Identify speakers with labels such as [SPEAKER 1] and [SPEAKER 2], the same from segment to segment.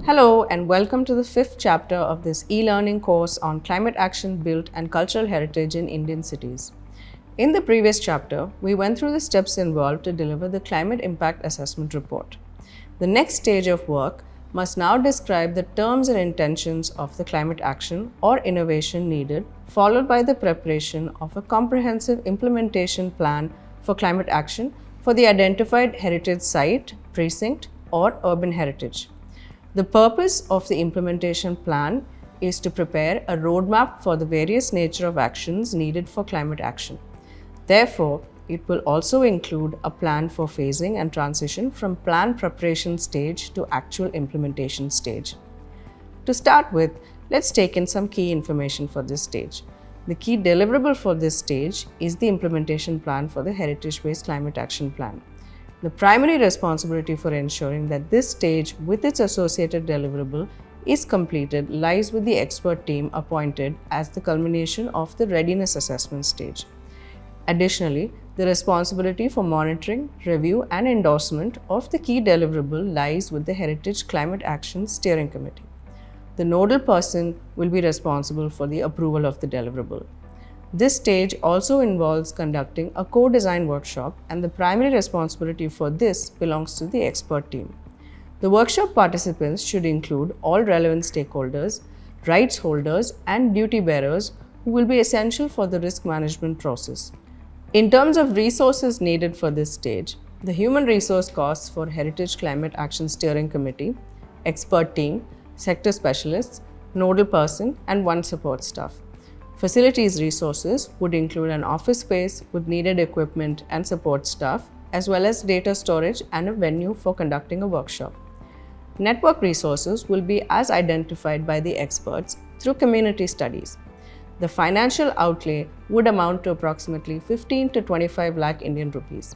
[SPEAKER 1] Hello and welcome to the fifth chapter of this e-learning course on climate action, built and cultural heritage in Indian cities. In the previous chapter, we went through the steps involved to deliver the climate impact assessment report. The next stage of work must now describe the terms and intentions of the climate action or innovation needed, followed by the preparation of a comprehensive implementation plan for climate action for the identified heritage site, precinct, or urban heritage. The purpose of the implementation plan is to prepare a roadmap for the various nature of actions needed for climate action. Therefore, it will also include a plan for phasing and transition from plan preparation stage to actual implementation stage. To start with, let's take in some key information for this stage. The key deliverable for this stage is the implementation plan for the heritage-based climate action plan. The primary responsibility for ensuring that this stage with its associated deliverable is completed lies with the expert team appointed as the culmination of the readiness assessment stage. Additionally, the responsibility for monitoring, review and endorsement of the key deliverable lies with the Heritage Climate Action Steering Committee. The nodal person will be responsible for the approval of the deliverable. This stage also involves conducting a co-design workshop, and the primary responsibility for this belongs to the expert team. The workshop participants should include all relevant stakeholders, rights holders, and duty bearers who will be essential for the risk management process. In terms of resources needed for this stage, the human resource costs for Heritage Climate Action Steering Committee, expert team, sector specialists, nodal person, and one support staff. Facilities resources would include an office space with needed equipment and support staff, as well as data storage and a venue for conducting a workshop. Network resources will be as identified by the experts through community studies. The financial outlay would amount to approximately 15 to 25 lakh Indian rupees.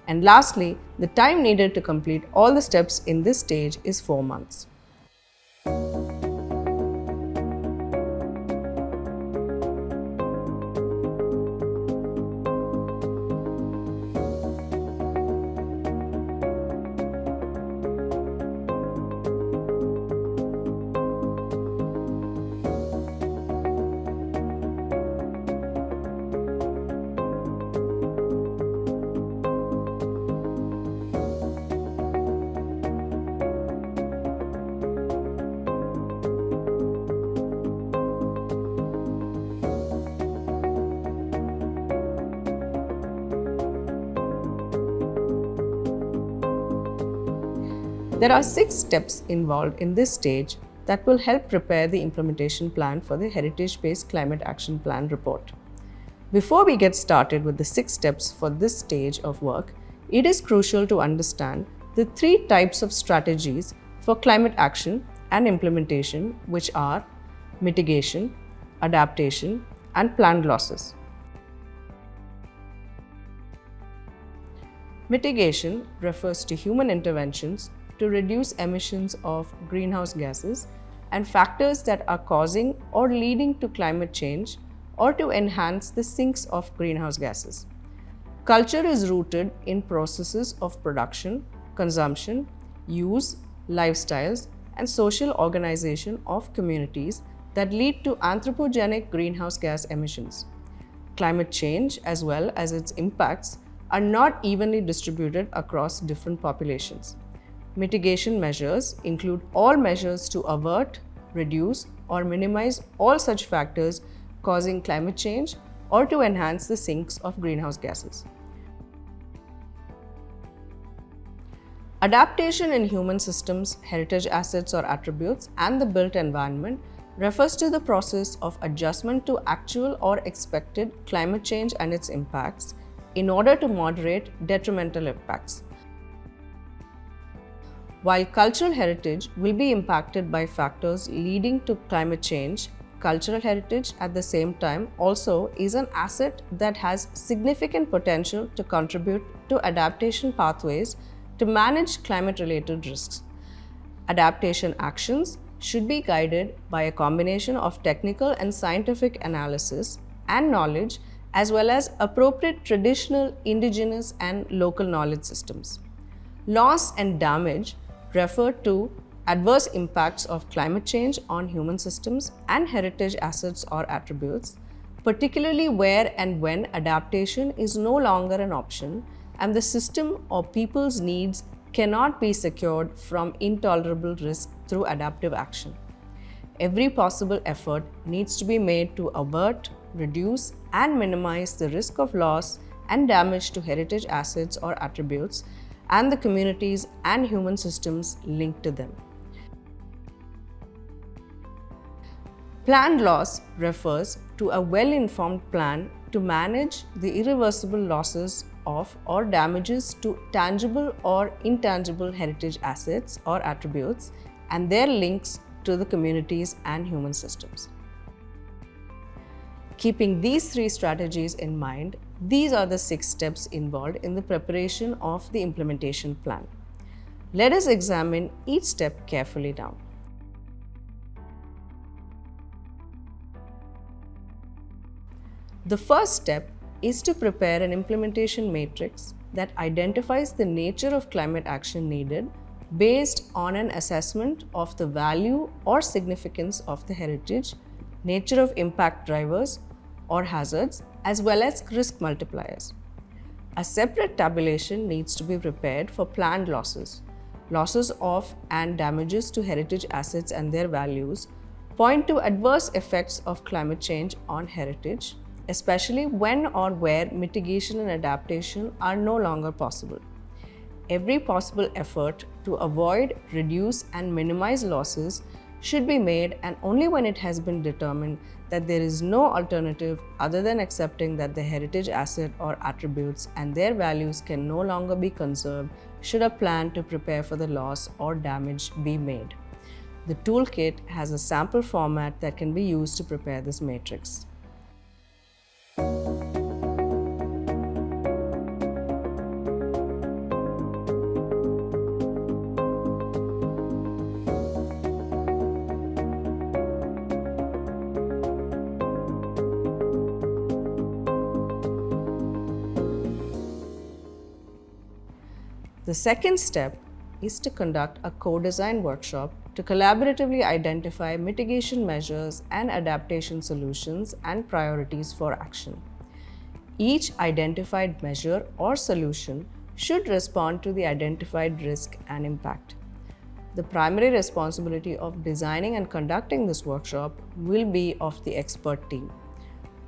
[SPEAKER 1] And lastly, the time needed to complete all the steps in this stage is 4 months. There are 6 steps involved in this stage that will help prepare the implementation plan for the Heritage-Based Climate Action Plan report. Before we get started with the 6 steps for this stage of work, it is crucial to understand the 3 types of strategies for climate action and implementation, which are mitigation, adaptation, and planned losses. Mitigation refers to human interventions to reduce emissions of greenhouse gases and factors that are causing or leading to climate change, or to enhance the sinks of greenhouse gases. Culture is rooted in processes of production, consumption, use, lifestyles, and social organization of communities that lead to anthropogenic greenhouse gas emissions. Climate change, as well as its impacts, are not evenly distributed across different populations. Mitigation measures include all measures to avert, reduce, or minimize all such factors causing climate change or to enhance the sinks of greenhouse gases. Adaptation in human systems, heritage assets or attributes, and the built environment refers to the process of adjustment to actual or expected climate change and its impacts in order to moderate detrimental impacts. While cultural heritage will be impacted by factors leading to climate change, cultural heritage at the same time also is an asset that has significant potential to contribute to adaptation pathways to manage climate-related risks. Adaptation actions should be guided by a combination of technical and scientific analysis and knowledge, as well as appropriate traditional, indigenous, and local knowledge systems. Loss and damage refer to adverse impacts of climate change on human systems and heritage assets or attributes, particularly where and when adaptation is no longer an option and the system or people's needs cannot be secured from intolerable risk through adaptive action. Every possible effort needs to be made to avert, reduce, and minimize the risk of loss and damage to heritage assets or attributes and the communities and human systems linked to them. Planned loss refers to a well-informed plan to manage the irreversible losses of or damages to tangible or intangible heritage assets or attributes and their links to the communities and human systems. Keeping these three strategies in mind, these are the 6 steps involved in the preparation of the implementation plan. Let us examine each step carefully now. The first step is to prepare an implementation matrix that identifies the nature of climate action needed based on an assessment of the value or significance of the heritage, nature of impact drivers or hazards, as well as risk multipliers. A separate tabulation needs to be prepared for planned losses. Losses of and damages to heritage assets and their values point to adverse effects of climate change on heritage, especially when or where mitigation and adaptation are no longer possible. Every possible effort to avoid, reduce, and minimize losses should be made, and only when it has been determined that there is no alternative other than accepting that the heritage asset or attributes and their values can no longer be conserved should a plan to prepare for the loss or damage be made. The toolkit has a sample format that can be used to prepare this matrix. The second step is to conduct a co-design workshop to collaboratively identify mitigation measures and adaptation solutions and priorities for action. Each identified measure or solution should respond to the identified risk and impact. The primary responsibility of designing and conducting this workshop will be of the expert team.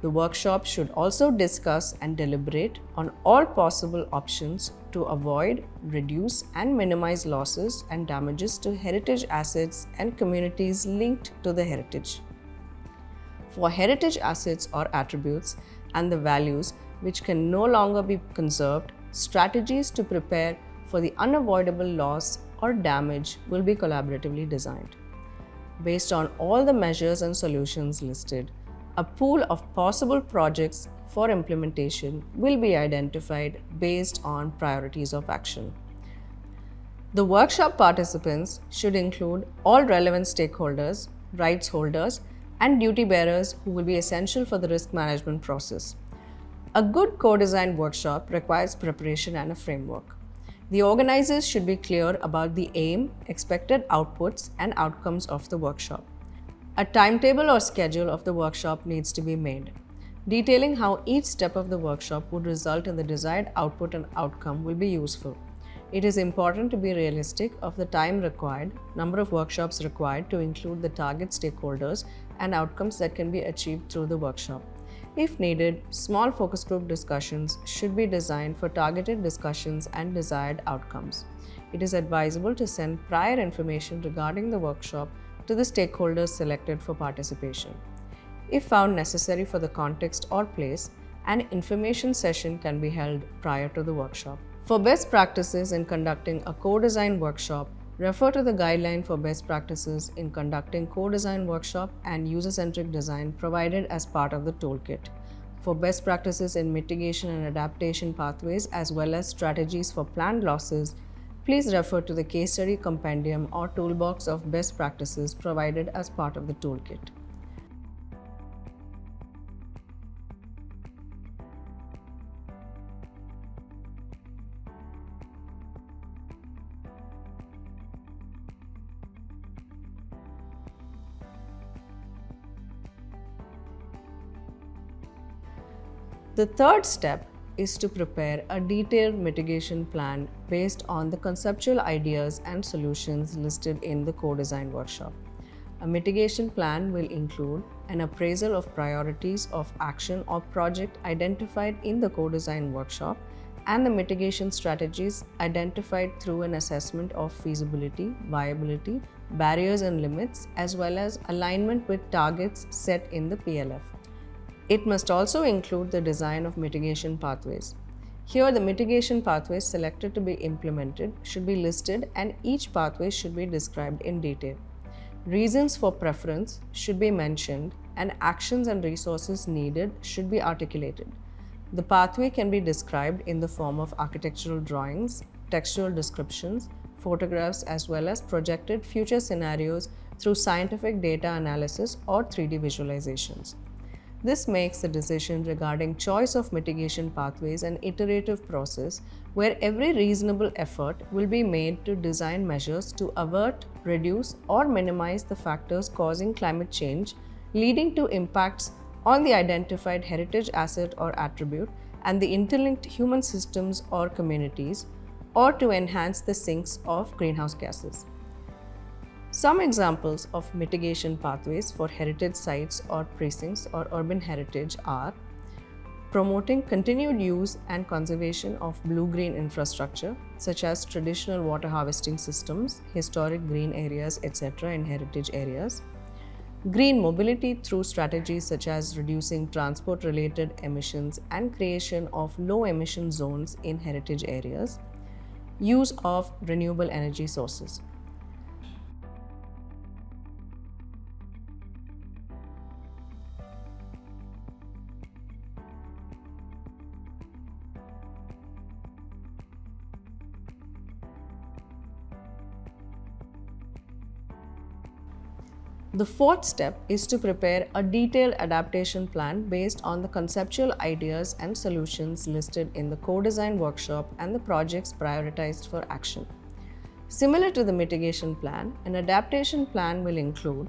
[SPEAKER 1] The workshop should also discuss and deliberate on all possible options to avoid, reduce, and minimize losses and damages to heritage assets and communities linked to the heritage. For heritage assets or attributes and the values which can no longer be conserved, strategies to prepare for the unavoidable loss or damage will be collaboratively designed. Based on all the measures and solutions listed, a pool of possible projects for implementation will be identified based on priorities of action. The workshop participants should include all relevant stakeholders, rights holders, and duty bearers who will be essential for the risk management process. A good co-design workshop requires preparation and a framework. The organizers should be clear about the aim, expected outputs, and outcomes of the workshop. A timetable or schedule of the workshop needs to be made. Detailing how each step of the workshop would result in the desired output and outcome will be useful. It is important to be realistic of the time required, number of workshops required to include the target stakeholders, and outcomes that can be achieved through the workshop. If needed, small focus group discussions should be designed for targeted discussions and desired outcomes. It is advisable to send prior information regarding the workshop to the stakeholders selected for participation. If found necessary for the context or place, an information session can be held prior to the workshop. For best practices in conducting a co-design workshop, refer to the guideline for best practices in conducting co-design workshop and user-centric design provided as part of the toolkit. For best practices in mitigation and adaptation pathways as well as strategies for planned losses, please refer to the case study compendium or toolbox of best practices provided as part of the toolkit. The third step is to prepare a detailed mitigation plan based on the conceptual ideas and solutions listed in the co-design workshop. A mitigation plan will include an appraisal of priorities of action or project identified in the co-design workshop and the mitigation strategies identified through an assessment of feasibility, viability, barriers and limits, as well as alignment with targets set in the PLF. It must also include the design of mitigation pathways. Here, the mitigation pathways selected to be implemented should be listed and each pathway should be described in detail. Reasons for preference should be mentioned and actions and resources needed should be articulated. The pathway can be described in the form of architectural drawings, textual descriptions, photographs, as well as projected future scenarios through scientific data analysis or 3D visualizations. This makes the decision regarding choice of mitigation pathways an iterative process where every reasonable effort will be made to design measures to avert, reduce, or minimize the factors causing climate change, leading to impacts on the identified heritage asset or attribute and the interlinked human systems or communities, or to enhance the sinks of greenhouse gases. Some examples of mitigation pathways for heritage sites or precincts or urban heritage are promoting continued use and conservation of blue-green infrastructure such as traditional water harvesting systems, historic green areas, etc. in heritage areas. Green mobility through strategies such as reducing transport-related emissions and creation of low-emission zones in heritage areas. Use of renewable energy sources. The fourth step is to prepare a detailed adaptation plan based on the conceptual ideas and solutions listed in the co-design workshop and the projects prioritized for action. Similar to the mitigation plan, an adaptation plan will include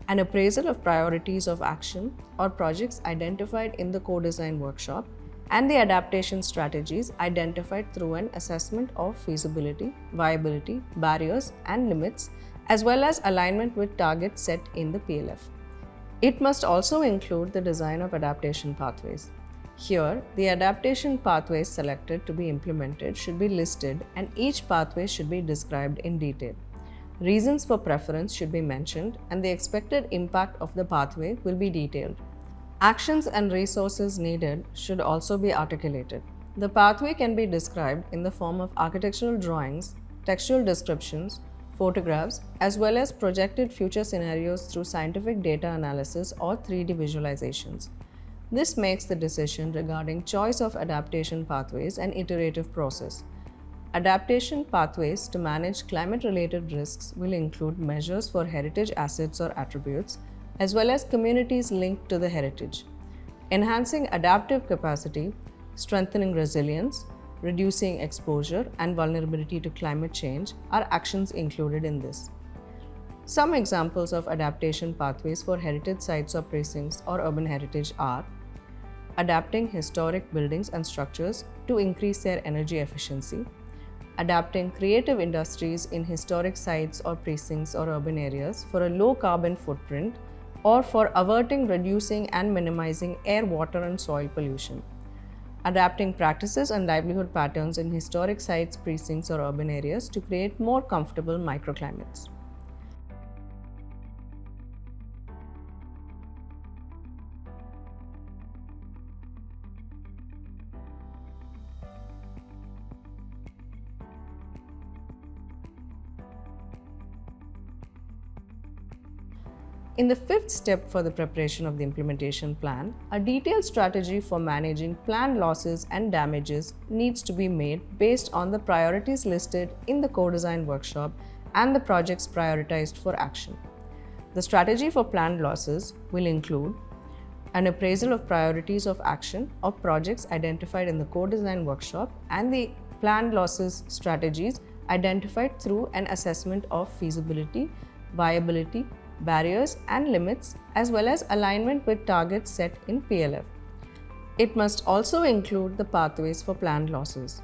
[SPEAKER 1] an appraisal of priorities of action or projects identified in the co-design workshop and the adaptation strategies identified through an assessment of feasibility, viability, barriers, and limits, as well as alignment with targets set in the PLF. It must also include the design of adaptation pathways. Here, the adaptation pathways selected to be implemented should be listed and each pathway should be described in detail. Reasons for preference should be mentioned and the expected impact of the pathway will be detailed. Actions and resources needed should also be articulated. The pathway can be described in the form of architectural drawings, textual descriptions, photographs, as well as projected future scenarios through scientific data analysis or 3D visualizations. This makes the decision regarding choice of adaptation pathways an iterative process. Adaptation pathways to manage climate-related risks will include measures for heritage assets or attributes, as well as communities linked to the heritage. Enhancing adaptive capacity, strengthening resilience, reducing exposure and vulnerability to climate change are actions included in this. Some examples of adaptation pathways for heritage sites or precincts or urban heritage are adapting historic buildings and structures to increase their energy efficiency, adapting creative industries in historic sites or precincts or urban areas for a low carbon footprint or for averting, reducing and minimizing air, water and soil pollution. Adapting practices and livelihood patterns in historic sites, precincts or urban areas to create more comfortable microclimates. In the fifth step for the preparation of the implementation plan, a detailed strategy for managing planned losses and damages needs to be made based on the priorities listed in the co-design workshop and the projects prioritized for action. The strategy for planned losses will include an appraisal of priorities of action or projects identified in the co-design workshop and the planned losses strategies identified through an assessment of feasibility, viability, barriers and limits, as well as alignment with targets set in PLF. It must also include the pathways for planned losses.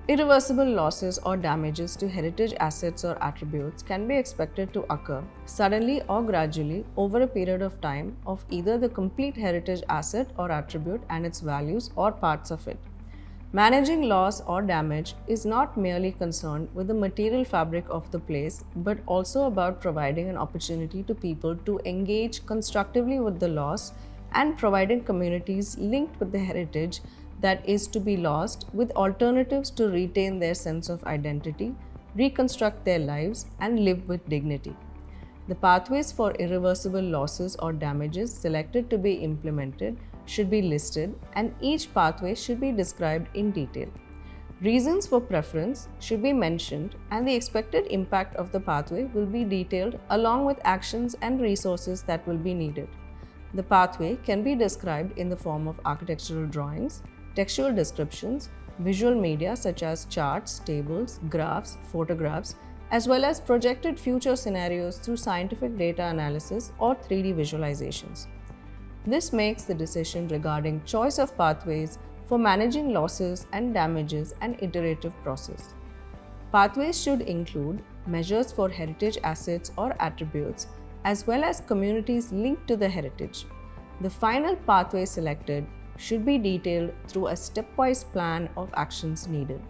[SPEAKER 1] Irreversible losses or damages to heritage assets or attributes can be expected to occur suddenly or gradually over a period of time of either the complete heritage asset or attribute and its values or parts of it. Managing loss or damage is not merely concerned with the material fabric of the place, but also about providing an opportunity to people to engage constructively with the loss and providing communities linked with the heritage that is to be lost with alternatives to retain their sense of identity, reconstruct their lives, and live with dignity. The pathways for irreversible losses or damages selected to be implemented should be listed, and each pathway should be described in detail. Reasons for preference should be mentioned, and the expected impact of the pathway will be detailed along with actions and resources that will be needed. The pathway can be described in the form of architectural drawings, textual descriptions, visual media such as charts, tables, graphs, photographs, as well as projected future scenarios through scientific data analysis or 3D visualizations. This makes the decision regarding choice of pathways for managing losses and damages an iterative process. Pathways should include measures for heritage assets or attributes, as well as communities linked to the heritage. The final pathway selected should be detailed through a stepwise plan of actions needed.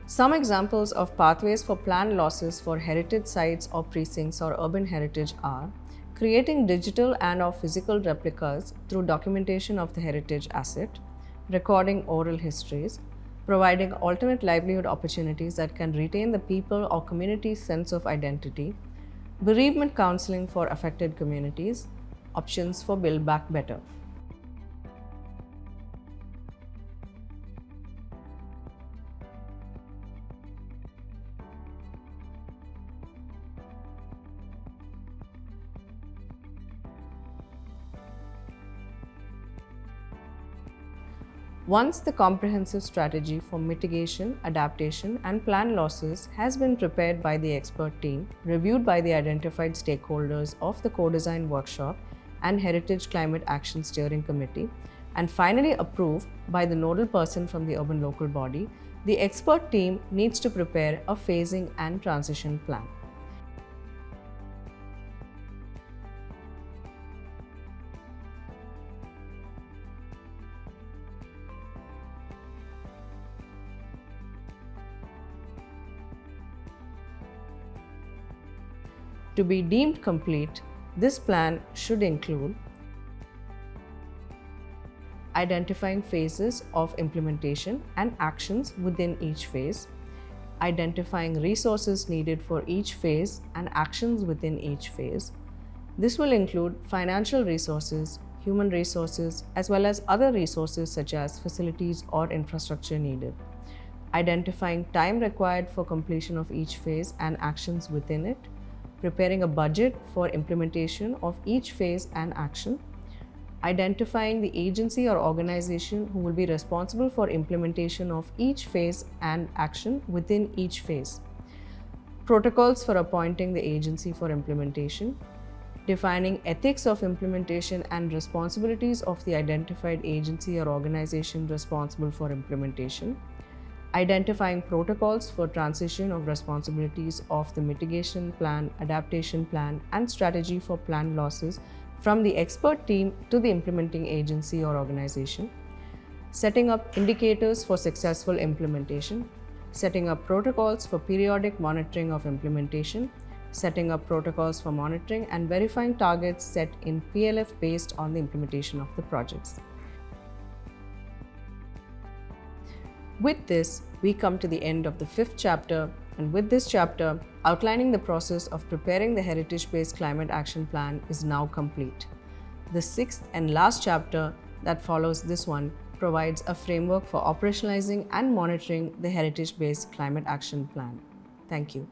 [SPEAKER 1] Some examples of pathways for planned losses for heritage sites or precincts or urban heritage are creating digital and/or physical replicas through documentation of the heritage asset, recording oral histories, providing alternate livelihood opportunities that can retain the people or community's sense of identity, bereavement counseling for affected communities, options for Build Back Better. Once the comprehensive strategy for mitigation, adaptation, and planned losses has been prepared by the expert team, reviewed by the identified stakeholders of the co-design workshop and Heritage Climate Action Steering Committee, and finally approved by the nodal person from the urban local body, the expert team needs to prepare a phasing and transition plan. To be deemed complete, this plan should include identifying phases of implementation and actions within each phase, identifying resources needed for each phase and actions within each phase. This will include financial resources, human resources, as well as other resources such as facilities or infrastructure needed. Identifying time required for completion of each phase and actions within it, preparing a budget for implementation of each phase and action, identifying the agency or organization who will be responsible for implementation of each phase and action within each phase, protocols for appointing the agency for implementation, defining ethics of implementation and responsibilities of the identified agency or organization responsible for implementation, identifying protocols for transition of responsibilities of the mitigation plan, adaptation plan, and strategy for planned losses from the expert team to the implementing agency or organization, setting up indicators for successful implementation, setting up protocols for periodic monitoring of implementation, setting up protocols for monitoring and verifying targets set in PLF based on the implementation of the projects. With this, we come to the end of the 5th chapter, and with this chapter, outlining the process of preparing the heritage-based climate action plan is now complete. The 6th and last chapter that follows this one provides a framework for operationalizing and monitoring the heritage-based climate action plan. Thank you.